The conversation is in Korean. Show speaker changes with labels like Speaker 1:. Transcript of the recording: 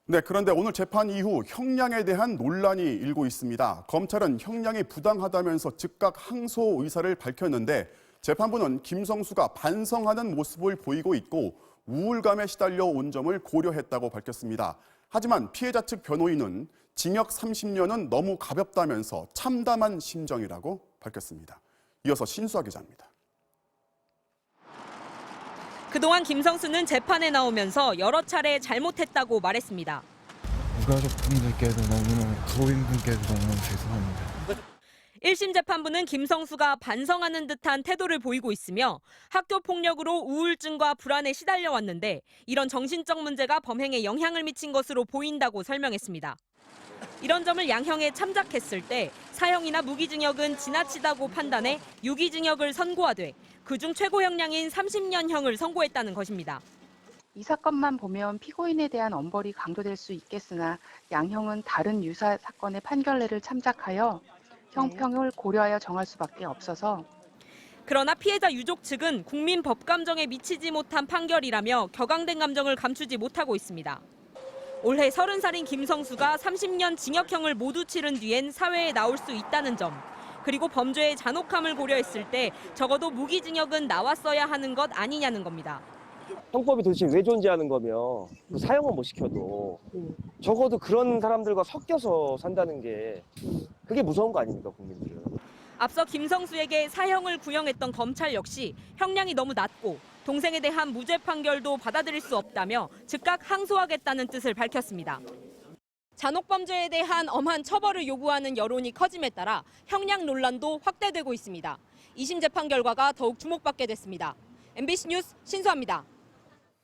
Speaker 1: 네, 그런데 오늘 재판 이후 형량에 대한 논란이 일고 있습니다. 검찰은 형량이 부당하다면서 즉각 항소 의사를 밝혔는데 재판부는 김성수가 반성하는 모습을 보이고 있고 우울감에 시달려 온 점을 고려했다고 밝혔습니다. 하지만 피해자 측 변호인은 징역 30년은 너무 가볍다면서 참담한 심정이라고 밝혔습니다. 이어서 신수아 기자입니다.
Speaker 2: 그동안 김성수는 재판에 나오면서 여러 차례 잘못했다고 말했습니다.
Speaker 3: 유가족분들께도 너무나 가족인분께도 너무 죄송합니다.
Speaker 2: 1심 재판부는 김성수가 반성하는 듯한 태도를 보이고 있으며 학교 폭력으로 우울증과 불안에 시달려 왔는데 이런 정신적 문제가 범행에 영향을 미친 것으로 보인다고 설명했습니다. 이런 점을 양형에 참작했을 때 사형이나 무기징역은 지나치다고 판단해 유기징역을 선고하되 그중 최고 형량인 30년형을 선고했다는 것입니다.
Speaker 4: 이 사건만 보면 피고인에 대한 엄벌이 강조될 수 있겠으나 양형은 다른 유사 사건의 판결례를 참작하여 형평을 고려하여 정할 수밖에 없어서
Speaker 2: 그러나 피해자 유족 측은 국민 법감정에 미치지 못한 판결이라며 격앙된 감정을 감추지 못하고 있습니다. 올해 30살인 김성수가 30년 징역형을 모두 치른 뒤엔 사회에 나올 수 있다는 점, 그리고 범죄의 잔혹함을 고려했을 때 적어도 무기징역은 나왔어야 하는 것 아니냐는 겁니다.
Speaker 5: 형법이 도대체 왜 존재하는 거며 사형은 못 시켜도 적어도 그런 사람들과 섞여서 산다는 게 그게 무서운 거 아닙니까, 국민들은.
Speaker 2: 앞서 김성수에게 사형을 구형했던 검찰 역시 형량이 너무 낮고 동생에 대한 무죄 판결도 받아들일 수 없다며 즉각 항소하겠다는 뜻을 밝혔습니다. 잔혹범죄에 대한 엄한 처벌을 요구하는 여론이 커짐에 따라 형량 논란도 확대되고 있습니다. 2심 재판 결과가 더욱 주목받게 됐습니다. MBC 뉴스 신수아입니다.